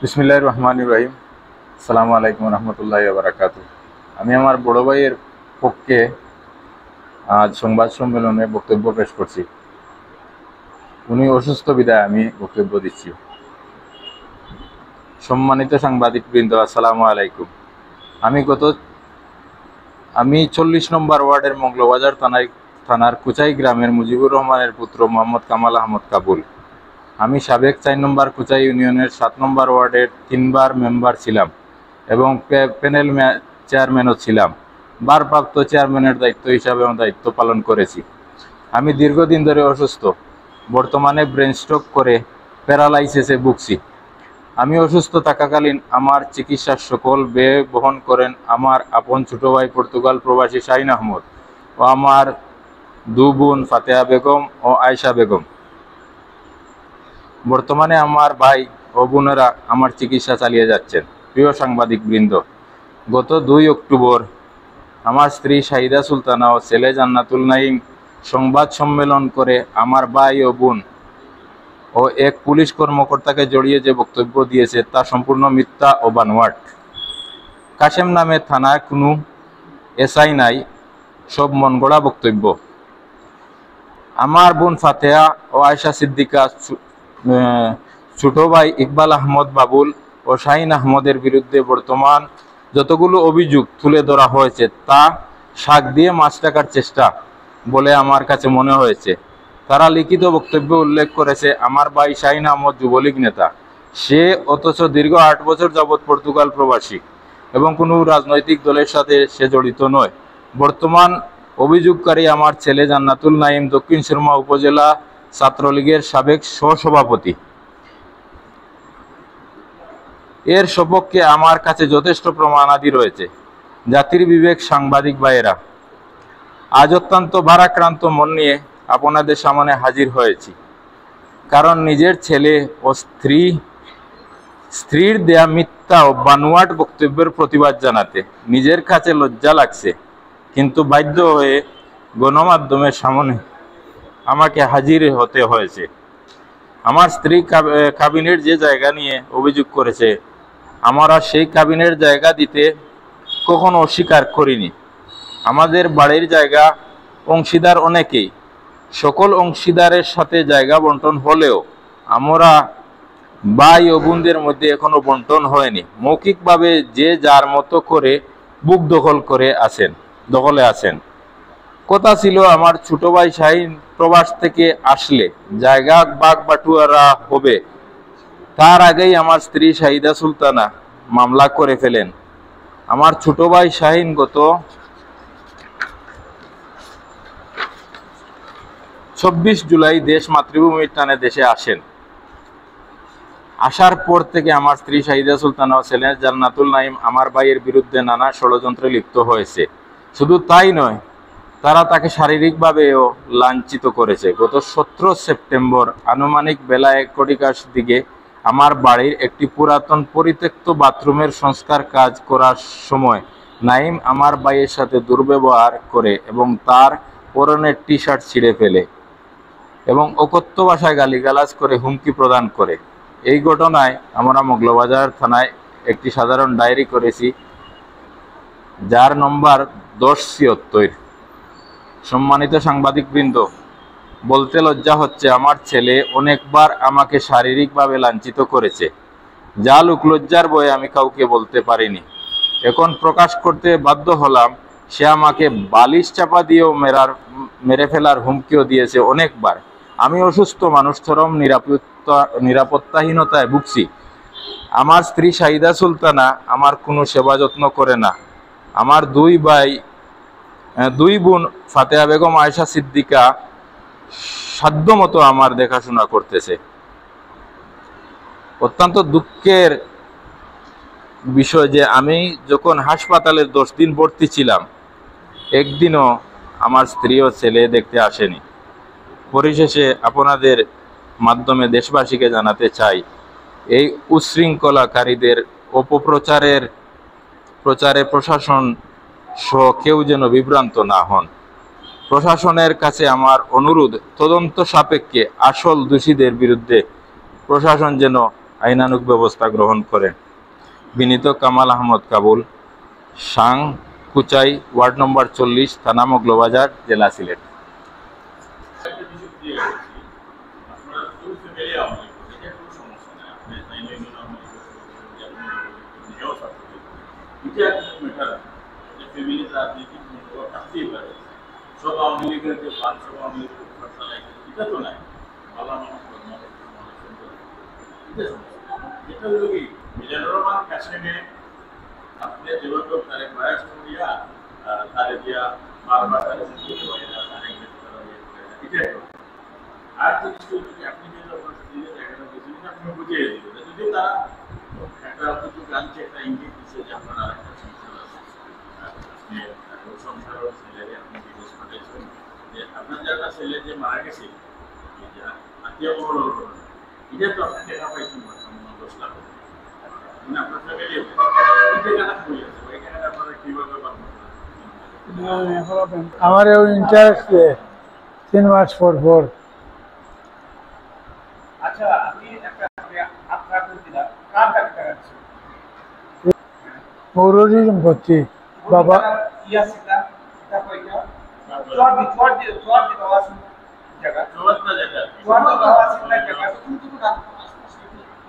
বিসমিল্লাহির রহমানির রহিম। আসসালামু আলাইকুম রহমতুল্লাহি ওয়া বারাকাতুহু। আমি আমার বড় ভাইয়ের পক্ষে আজ সংবাদ সম্মেলনে বক্তব্য পেশ করছি। উনি অসুস্থ বিদায় আমি বক্তব্য দিচ্ছি। সম্মানিত সাংবাদিকবৃন্দ, আসসালামু আলাইকুম। আমি 40 নম্বর ওয়ার্ডের মঙ্গলবাজার থানার কুচাই গ্রামের মুজিবুর রহমানের পুত্র মোহাম্মদ কামাল আহমদ কাবুল। আমি সাবেক 4 নম্বর কুচাই ইউনিয়নের 7 নম্বর ওয়ার্ডের 3 বার মেম্বার ছিলাম এবং প্যানেল চেয়ারম্যানও ছিলাম। ভারপ্রাপ্ত চেয়ারম্যানের দায়িত্ব হিসাবেও দায়িত্ব পালন করেছি। আমি দীর্ঘদিন ধরে অসুস্থ, বর্তমানে ব্রেন স্ট্রোক করে প্যারালাইসিসে ভুগছি। আমি অসুস্থ থাকাকালীন আমার চিকিৎসার সকল ব্যয় বহন করেন আমার আপন ছোট ভাই পর্তুগাল প্রবাসী শাহিন আহমদ ও আমার 2 বোন ফাতেহা বেগম ও আয়েশা বেগম। বর্তমানে আমার ভাই ও বোনেরা আমার চিকিৎসা চালিয়ে যাচ্ছেন। প্রিয় সাংবাদিকবৃন্দ, গত 2 অক্টোবর আমার স্ত্রী শাহিদা সুলতানা ও ছেলে জান্নাতুল নাইম সংবাদ সম্মেলন করে আমার ভাই ও বোন ও এক পুলিশ কর্মকর্তাকে জড়িয়ে যে বক্তব্য দিয়েছে তা সম্পূর্ণ মিথ্যা ও বানোয়াট। কাশেম নামে থানায় কোনো এসআই নাই, সব মনগড়া বক্তব্য। আমার বোন ফাতেহা ও আয়েশা সিদ্দিকা, ছোট ভাই ইকবাল আহমদ বাবুল ও শাহিন আহমদের বিরুদ্ধে বর্তমান যতগুলো অভিযোগ তুলে ধরা হয়েছে তা শাক দিয়ে মাছ টাকার চেষ্টা বলে আমার কাছে মনে হয়েছে। তারা লিখিত বক্তব্যে উল্লেখ করেছে আমার ভাই শাহিন আহমদ যুবলীগ নেতা, সে অথচ দীর্ঘ 8 বছর যাবৎ পর্তুগাল প্রবাসী এবং কোনো রাজনৈতিক দলের সাথে সে জড়িত নয়। বর্তমান অভিযোগকারী আমার ছেলে জান্নাতুল নাইম দক্ষিণ সুরমা উপজেলা ছাত্রলীগের সাবেক সহসভাপতি। এর সপক্ষে আমার কাছে যথেষ্ট প্রমাণাদি রয়েছে। জাতির বিবেক সাংবাদিক ভাইয়েরা, আজ অত্যন্ত ভারাক্রান্ত মন নিয়ে আপনাদের সামনে হাজির হয়েছি, কারণ নিজের ছেলে ও স্ত্রীর দেয়া মিথ্যা ও বানোয়াট বক্তব্যের প্রতিবাদ জানাতে নিজের কাছে লজ্জা লাগছে, কিন্তু বাধ্য হয়ে গণমাধ্যমের সামনে আমাকে হাজির হতে হয়েছে। আমার স্ত্রী কাবিনের যে জায়গা নিয়ে অভিযোগ করেছে, আমরা সেই কাবিনের জায়গা দিতে কখনো অস্বীকার করিনি। আমাদের বাড়ির জায়গা অংশীদার অনেকেই, সকল অংশীদারের সাথে জায়গা বন্টন হলেও আমরা ভাই ও বোনদের মধ্যে এখনো বন্টন হয়নি। মৌখিকভাবে যে যার মতো করে বুক দখলে আছেন। কথা ছিল আমার ছোট ভাই শাহিন প্রবাস থেকে আসলে জায়গা ভাগ বাটুয়ারা হবে। তার আগেই আমার স্ত্রী শাহিদা সুলতানা মামলা করে ফেলেন। আমার ছোট ভাই শাহিন গত 26 জুলাই দেশ মাতৃভূমির টানে দেশে আসেন। আসার পর থেকে আমার স্ত্রী শাহিদা সুলতানা ও ছেলে জান্নাতুল নাইম আমার ভাইয়ের বিরুদ্ধে নানা ষড়যন্ত্রে লিপ্ত হয়েছে। শুধু তাই নয়, তারা তাকে শারীরিকভাবেও লাঞ্ছিত করেছে। গত 17 সেপ্টেম্বর আনুমানিক বেলা 1:00 দিকে আমার বাড়ির একটি পুরাতন পরিত্যক্ত বাথরুমের সংস্কার কাজ করার সময় নাইম আমার ভাইয়ের সাথে দুর্ব্যবহার করে এবং তার পরনের টি-শার্ট ছিঁড়ে ফেলে এবং অকথ্য ভাষায় গালিগালাজ করে হুমকি প্রদান করে। এই ঘটনায় আমরা মঙ্গলবাজার থানায় একটি সাধারণ ডায়েরি করেছি, যার নম্বর 1076। সম্মানিত সাংবাদিকবৃন্দ, বলতে লজ্জা হচ্ছে, আমার ছেলে অনেকবার আমাকে শারীরিকভাবে লাঞ্ছিত করেছে, যা লোকলজ্জার ভয়ে আমি কাউকে বলতে পারিনি। এখন প্রকাশ করতে বাধ্য হলাম। সে আমাকে বালিশ চাপা দিয়েও মেরে ফেলার হুমকিও দিয়েছে অনেকবার। আমি অসুস্থ মানুষ, চরম নিরাপত্তাহীনতায় ভুগছি। আমার স্ত্রী শাহিদা সুলতানা আমার কোনো সেবা যত্ন করে না। আমার 2 বোন ফাতেহা বেগম আয়েশা সিদ্দিকা সাধ্যমতো আমার দেখাশোনা করতেছে। অত্যন্ত দুঃখের বিষয় যে আমি যখন হাসপাতালে 10 দিন ভর্তি ছিলাম, একদিনও আমার স্ত্রী ও ছেলে দেখতে আসেনি। পরিশেষে আপনাদের মাধ্যমে দেশবাসীকে জানাতে চাই, এই উচ্ছৃঙ্খলাকারীদের অপপ্রচারে প্রশাসন সহ কেউ যেন বিভ্রান্ত না হন। প্রশাসনের কাছে আমার অনুরোধ, তদন্ত সাপেক্ষে আসল দোষীদের বিরুদ্ধে প্রশাসন যেন আইনানুগ ব্যবস্থা গ্রহণ করেন। বিনীত কামাল আহমদ কাবুল, সাং কুচাই, ওয়ার্ড নম্বর 40, থানা মগলবাজার, জেলা সিলেট। সব আওয়ামী লীগের যে পাঁচ সব আওয়ামী লীগের এটা তো নাই ভালো মানুষ এটা হলো কি মিজানুর রহমান কাশ্মীরে আপনি যেভাবে তারে প্রয়াস করিয়া তারে দিয়া বারবার তারে আর জিনিসটা যদি আপনি যে জায়গাটা গেছিলেন আপনি বুঝিয়ে দিলেন যদি তারা একটা কিছু জানছে একটা ইঙ্গিত দিচ্ছে যে আপনার আর একটা সংসার আছে আপনি সংসার ছেলে আপনি বিদেশ পাঠিয়েছেন যে আপনার যারা ছেলে যে মারা গেছে আত্মীয় বড় এটা তো আপনি টাকা পাইছেন 10 লাখ মানে আপনার ফ্যামিলি এই টাকাটা কই আছে ওই টাকাটা আপনারা কিভাবে পাবেন? আমার ইন্টারেস্ট 3 মাস পর। আচ্ছা আপনি একটা আপনার দিলা কার টাকা আছে মৌরজি সম্পত্তি বাবা ইয়া সিলা এটা কইটা চোর দি বাবা জায়গা চোর না জায়গা চোর তো বাবা সিলা জায়গা কিন্তু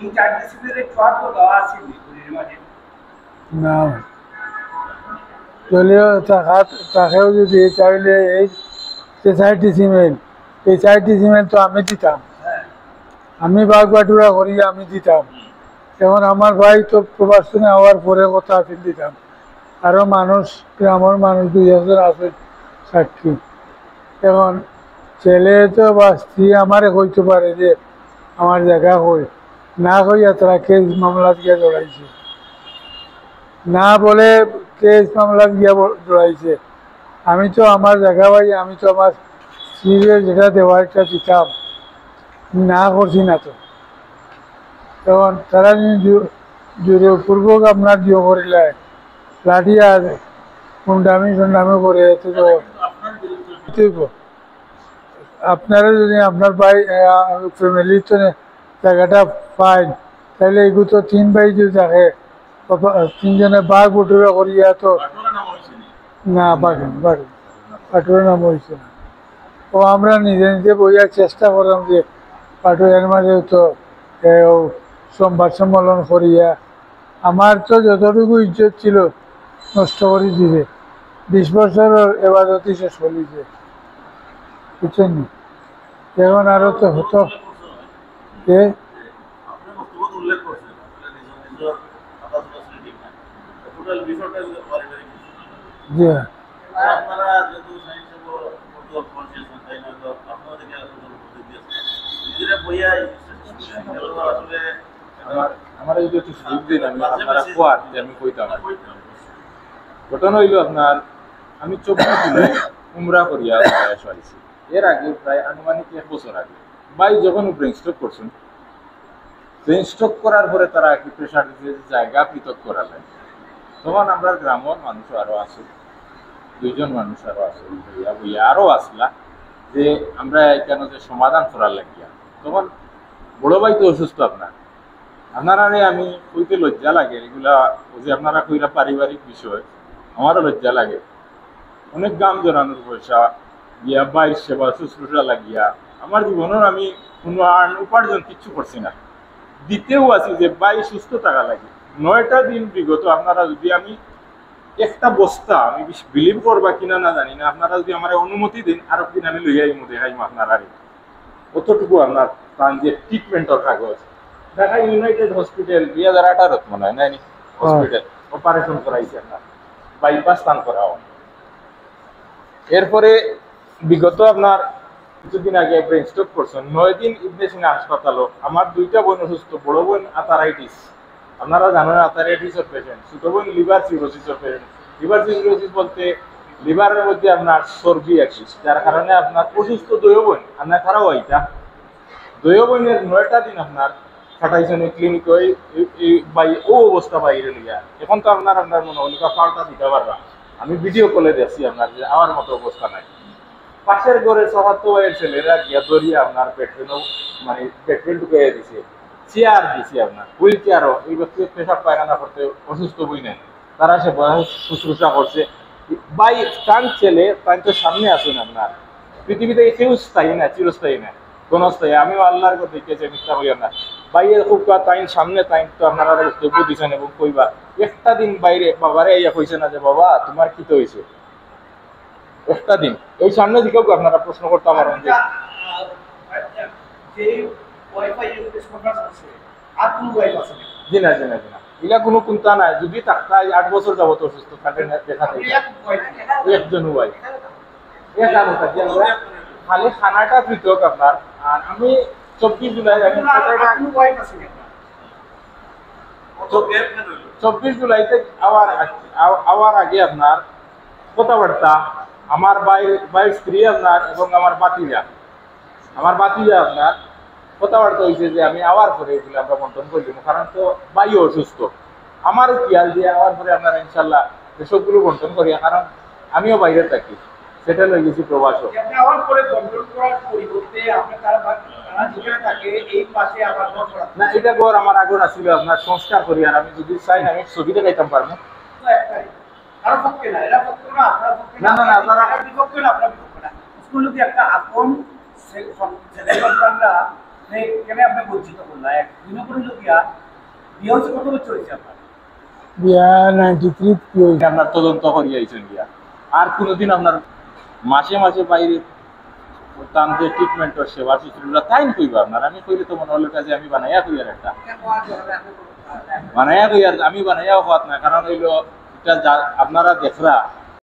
এই চার ডিসিপ্লিনে চোর তো বাবা সিলি বুঝির মাঝে না দলীয় তাকেও যদি চাইলে এই 4 ডিসিমেল তো আমি দিতাম, আমি বাঘ বাটুরা করি আমি দিতাম। এখন আমার ভাই তো প্রবাসনে হওয়ার পরে কথা আছিল দিতাম। আরও মানুষ গ্রামের মানুষ 2 আছে সাক্ষী। এখন ছেলে তো বা স্ত্রী আমারে কইতে পারে যে আমার জায়গা কই, না কইয়া তারা কেস মামলাত গিয়া জড়াইছে, না বলে কেস মামলাত গিয়া জড়াইছে। আমি তো আমার জায়গা ভাই আমি তো আমার স্ত্রীর যেটা দেওয়ার একটা দিতাম, না করছি না তো। তখন তারা জোরপূর্বক আপনার জিও করিলে লাঠি আর গুন্ডামি টুন্ডামি করে আপনারা যদি আপনার ভাই ফ্যামিলির তো জায়গাটা পাইন তাহলে এগুলো তো 3 ভাই যদি থাকে 3জনে বাঘ বটুরা করিয়া তো না পাটুরা নাম হয়েছে না। ও আমরা নিজে নিজে বইয়ার চেষ্টা করলাম যে পাটুরের মাঝেও তো সংবাদ সম্মেলন করিয়া আমার তো যতটুকু ইজ্জত ছিল নষ্ট করে দিবে। 20 বছরের এবাদতি শেষ করিছে, বুঝছেন নি? এখন আরো তো হতো যে আমার এই যে একটু সুযোগ দিন আমি আপনারা কোয়ার যে আমি কইতাম। ঘটনা হইল আপনার আমি 24 জুলাই উমরা করিয়া আসছি। এর আগে প্রায় আনুমানিক 1 বছর আগে ভাই যখন ব্রেন স্ট্রোক করছেন, ব্রেন স্ট্রোক করার পরে তারা একটি প্রেশার দিতে জায়গা পৃথক করা লাগে। তখন আমরা গ্রামের মানুষ আরো আছে, 2 জন মানুষ আরো আছে, বইয়া আরো আসলা যে আমরা এখানে যে সমাধান করার লাগিয়া। তখন বড় ভাই তো অসুস্থ আপনারা আমি কইতে লজ্জা লাগে, এগুলা যে আপনারা কইরা পারিবারিক বিষয় আমারও লজ্জা লাগে। অনেক গাম জড়ানোর পয়সা গিয়া বাইর সেবা শুশ্রূষা লাগিয়া আমার জীবনের আমি কোনো উপার্জন কিচ্ছু করছি না। দিতেও আছি যে বাই সুস্থ থাকা লাগে। 9টা দিন বিগত আপনারা যদি আমি একটা বস্তা আমি বিলিভ করবা কিনা না জানি না, আপনারা যদি আমার অনুমতি দিন আরো দিন আমি লইয়া এই মধ্যে খাইম আপনারা অতটুকু আপনার প্রাণ যে ট্রিটমেন্টের কাগজ ঢাকা ইউনাইটেড হসপিটাল 2018 মনে হয় নাইনি হসপিটাল অপারেশন করাইছে আপনার বাইপাস স্থান করাও। এরপরে বিগত আপনার কিছুদিন আগে ব্রেন স্ট্রোক করছেন, 9 দিন ইবনে সিনা হাসপাতালও। আমার 2টা বোন অসুস্থ, বড় বোন আথারাইটিস, আপনারা জানেন আথারাইটিসের পেশেন্ট, ছোট বোন লিভার সিরোসিসের পেশেন্ট। লিভার সিরোসিস বলতে লিভারের মধ্যে আপনার চর্বি আছে, যার কারণে আপনার অসুস্থ 2 বোন আপনার খারাপ হইতা 2 বোনের 9টা দিন আপনার কাটাইছেন ক্লিনিক বাই ও অবস্থা বাইরে লিয়া। এখন তো আপনার মনে হল পাল্টা দিতে পারবা, আমি ভিডিও কলে দেখছি আপনার যে আমার মতো অবস্থা নাই। পাশের ঘরে 74 ভাইয়ের ছেলেরা গিয়া ধরিয়া আপনার পেট্রোল মানে পেট্রোল ঢুকাইয়া দিছে, চেয়ার দিছি আপনার হুইল চেয়ারও এই ব্যক্তি পেশাব পায়খানা করতে অসুস্থ বই নেই তারা সে বয়স শুশ্রূষা করছে বাই টান ছেলে তাই তো সামনে আসুন আপনার পৃথিবীতে কেউ স্থায়ী না চিরস্থায়ী না ক্ষণস্থায়ী আমিও আল্লাহর কথা দেখেছি মিথ্যা বইয়া না বাইরের খুব তাইন সামনে তাইন তো আপনারা বক্তব্য দিচ্ছেন এবং কইবা একটা দিন বাইরে বাবারে ইয়া কইছে না যে বাবা তোমার কি তো হয়েছে একটা দিন এই সামনে দিকেও আপনারা প্রশ্ন করতে পারেন যে জি না জি না জি না এগুলা কোনো চিন্তা নাই যদি তাই 8 বছর যাবত অসুস্থ থাকেন দেখা যায় একজন ওয়াই একা কথা যে আমরা খালি খানাটা পৃথক আপনার আর আমি 24 জুলাই আমি 24 জুলাইতে আওয়ার আগে আপনার কথাবার্তা আমার ভাইয়ের স্ত্রী আপনার এবং আমার বাতিজা আপনার কথাবার্তা হয়েছে যে আমি আওয়ার পরে এগুলো আমরা বন্টন করে দেবো কারণ তো ভাইও অসুস্থ আমারও খেয়াল দিয়ে আওয়ার পরে আপনারা ইনশাল্লাহ এসবগুলো বন্টন করি কারণ আমিও বাইরে থাকি সেটেল হয়ে গেছি প্রবাসও না এটা ঘর আমার আগর আসলে আপনার সংস্কার করি আর আমি যদি চাই আমি ছবিটা গাইতাম পারবো না না না আপনারা একটা আপন সন্তানরা কেন আপনি বঞ্চিত করলেন এক দিন করে লোকিয়া বিয়ে হচ্ছে কত বছর হয়েছে আপনার বিয়া 93 আপনার তদন্ত করিয়া আইছেন গিয়া আর কোনোদিন আপনার মাসে মাসে বাইরে তার যে ট্রিটমেন্ট সেবা শুশ্রূষা তাই কইবা আপনার আমি কইলে তো মনে হলো কাজে আমি বানাইয়া কই আর একটা বানাইয়া কই আর আমি বানাইয়া হওয়াত না কারণ হইলো এটা আপনারা দেখরা